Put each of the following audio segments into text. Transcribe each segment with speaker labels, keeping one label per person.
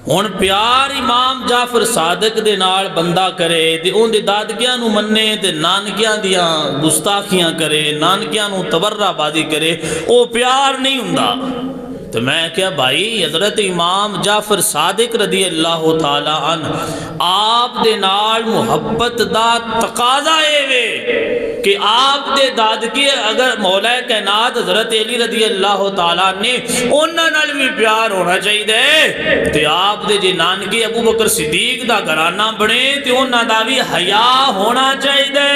Speaker 1: ہن پیار امام جعفر صادق دے نال بندہ کرے تے اون دے دادکیاں نو مننے تے نانکیاں دیاں گستاخیاں کرے، نانکیاں نو تبرہ بازی کرے، او پیار نہیں ہوندا۔ تو میں کیا بھائی حضرت امام جعفر صادق رضی اللہ تعالی عنہ آپ دے نال محبت دا تقاضا اے وے کہ آپ دے دادکی اگر مولا کائنات حضرت علی رضی اللہ تعالیٰ نے انہاں نال بھی پیار ہونا چاہیے تے آپ دے جے نانکے ابو بکر صدیق دا گھرانہ بنے تے انہاں دا بھی حیا ہونا چاہیے۔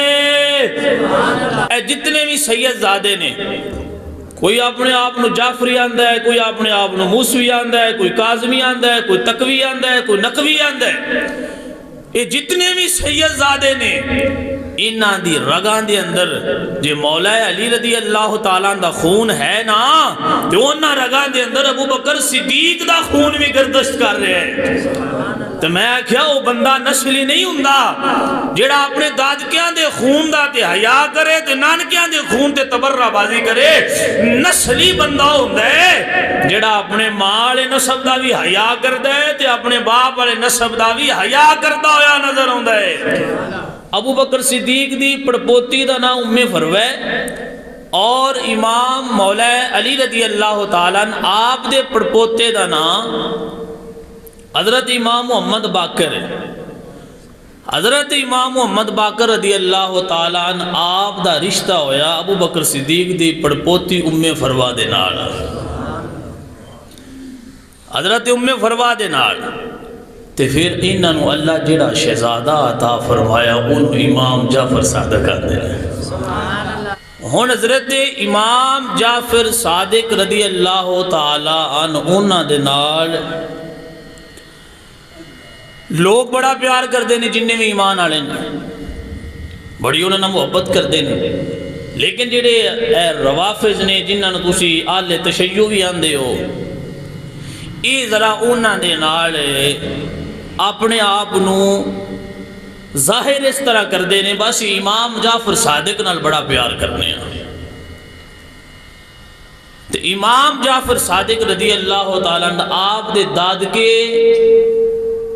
Speaker 1: اے جتنے بھی سید زادے نے، کوئی اپنے آپ نو جعفری آندہ ہے، کوئی اپنے آپ نو موسوی آندہ ہے، کوئی کاظمی آندہ ہے، کوئی تقوی آندہ ہے، کوئی نقوی آندہ ہے، یہ جتنے بھی سید زادے نے انہاں دی رگان دے اندر جے مولا علی رضی اللہ تعالیٰ دا خون ہے نا تو انہاں رگان دے اندر ابو بکر صدیق دا خون بھی گردشت کر رہے ہیں۔ تو میں کیا وہ بندہ نسلی نہیں ہوندا جیڑا اپنے دادکیاں دے خون دا تے حیا کرے تے نانکیاں دے خون تے تبرہ بازی کرے۔ نسلی بندہ ہوندا ہے جیڑا اپنے ماں والے نسب دا بھی حیا کردا ہے تے اپنے باپ والے نسب دا بھی حیا کردا ہویا نظر آوندا ہے۔ ابو بکر صدیق دی پڑپوتی دا نام ام فروہ ہے اور امام مولا علی رضی اللہ تعالیٰ عنہ آپ دے پڑپوتے دا نام حضرت امام محمد باقر ہے۔ حضرت امام محمد باقر رضی اللہ تعالیٰ عنہ آپ دا رشتہ ہویا ابو بکر صدیق دی پڑپوتی ام فروہ دے نال، حضرت ام فروہ دے نال۔ تے پھر انہوں اللہ جڑا شہزادہ عطا فرمایا ان امام جعفر صادق آندے ہیں۔ ہن حضرت امام جعفر صادق رضی اللہ تعالی عنہ انہاں دے نال لوگ بڑا پیار کردے نے، جننے بھی ایمان والے نے بڑی انہاں نال محبت کردے نے، لیکن جڑے روافض نے جنہاں نوں تسی اہل تشیع بھی آندے ہو، یہ ذرا انہاں دے نال اپنے آپ نو ظاہر اس طرح کر دینے بس امام جعفر صادق نال بڑا پیار کرنے ہیں۔ تو امام جعفر صادق رضی اللہ تعالیٰ عنہ آپ دے دادکے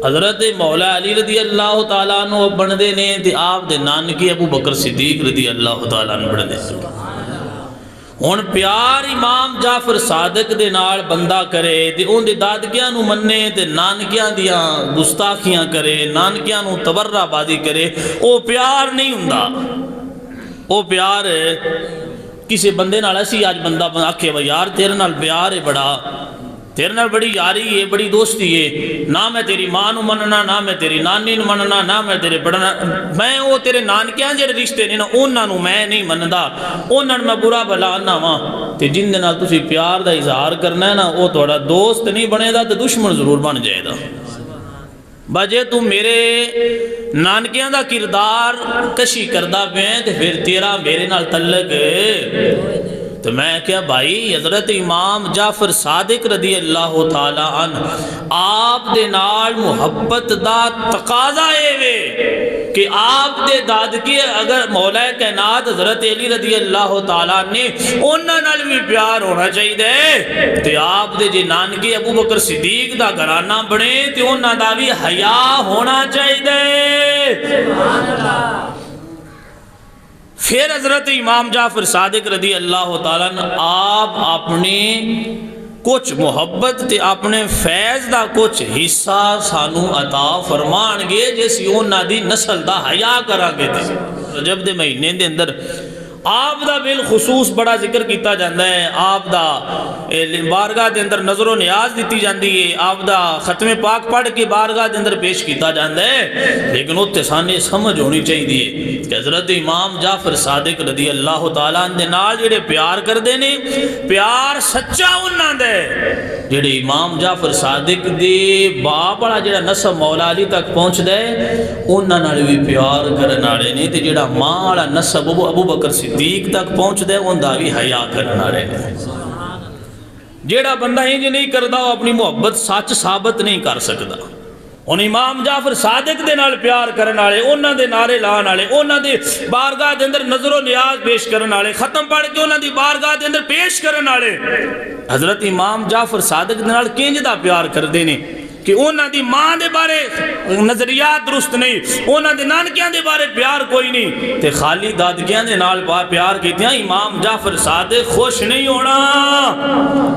Speaker 1: حضرت مولا علی رضی اللہ تعالیٰ عنہ بندے نے تے آپ دے نانکے ابو بکر صدیق رضی اللہ تعالیٰ عنہ بندے نے۔ ہن پیار امام جعفر صادق دے نال بندہ کرے تے اون دے دادکیاں نو مننے تے نانکیاں دیاں گستاخیاں کرے، نانکیاں نو تبرہ بازی کرے، او پیار نہیں ہوندا۔ او پیار کسی بندے نال اسی آج بندہ آکھے وہ یار تیرے نال پیار ہے بڑا، تیرے نال بڑی یاری ہے، بڑی دوستی ہے، نہ میں تیری ماں نو مننا، نہ میں تیری نانی نو مننا، نہ میں تیرے بڑنا، میں وہ تیرے نانکیاں جڑے رشتے نے نا انہاں نو میں نہیں مندا، انہاں میں برا بھلا نہ واں۔ تے جن دے نال تسی پیار دا اظہار کرنا ہے نا وہ تہاڈا دوست نہیں بنے دا تے دشمن ضرور بن جائے گا۔ بجے تو میرے نانکیاں دا کردار کشی کردا پیا تے پھر تیرا میرے نال تعلق تو میں کیا بھائی حضرت امام جعفر صادق رضی اللہ تعالی عنہ آپ دے نال محبت دا تقاضا اے وے کہ آپ دے دادکی اگر مولا کائنات حضرت علی رضی اللہ تعالیٰ نے انہاں نال بھی پیار ہونا چاہیے تے آپ دے جے نانکے ابو بکر صدیق دا گھرانہ بنے تے انہاں دا بھی حیا ہونا چاہیے۔ پھر حضرت امام جعفر صادق رضی اللہ تعالیٰ عنہ آپ اپنے کچھ محبت تے اپنے فیض دا کچھ حصہ سانو عطا فرمان گے جیسی انہاں دی نسل دا حیا کرا گے تے رجب دے مہینے دے اندر آپ دا بالخصوص بڑا ذکر کیتا جاندہ ہے، آپ دا بارگاہ دے اندر نظر و نیاز دیتی جاندی ہے، آپ دا ختم پاک پڑھ کے بارگاہ دے اندر پیش کیتا جاندہ ہے، لیکن اتنے سانے سمجھ ہونی چاہیے کہ حضرت امام جعفر صادق رضی اللہ تعالیٰ عنہ دے نال جڑے پیار کر دینے پیار سچا انہاں دے جڑے امام جعفر صادق دے باپ والا جڑا نسب مولا علی تک پہنچ دے انہاں نال بھی پیار کرن والے نے تے جڑا ماں والا نسب ابو بکر صدیق تک پہنچ دے اوندا بھی حیا کرن والے نے۔ جیڑا بندہ انج نہیں کردا وہ اپنی محبت سچ ثابت نہیں کر سکدا۔ ان امام جعفر صادق دے نال پیار کرن والے، انہاں دے نعرے لان والے، انہاں دی بارگاہ دے اندر نظر و نیاز پیش کرن والے، ختم پڑھ کے انہاں دی بارگاہ دے اندر پیش کرن والے حضرت امام جعفر صادق دے نال کنج دا پیار کردے نے کہ انہاں دی ماں دے بارے نظریات درست نہیں، انہاں دے نانکیاں دے بارے پیار کوئی نہیں، تے خالی دادکیاں دے نال پیار کیتیاں امام جعفر صادق خوش نہیں ہونا۔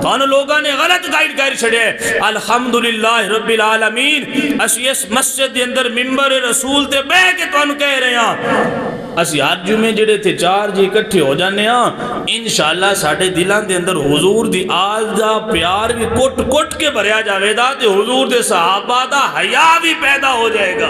Speaker 1: تانوں لوگاں نے غلط گائیڈ کر چھڑے۔ الحمدللہ رب العالمین، اسی اس مسجد دے اندر ممبر رسول تے بہ کے تانوں کہہ رہے ہیں، اسی ہر جمعے جڑے تھے 4 جی اکٹھے ہو جانے ہاں، انشاءاللہ ساڑھے دلان دے اندر حضور دی آل دا پیار بھی کٹ کٹ کے بھریا جاوے دا، تے حضور دے صحابہ دا حیا بھی پیدا ہو جائے گا۔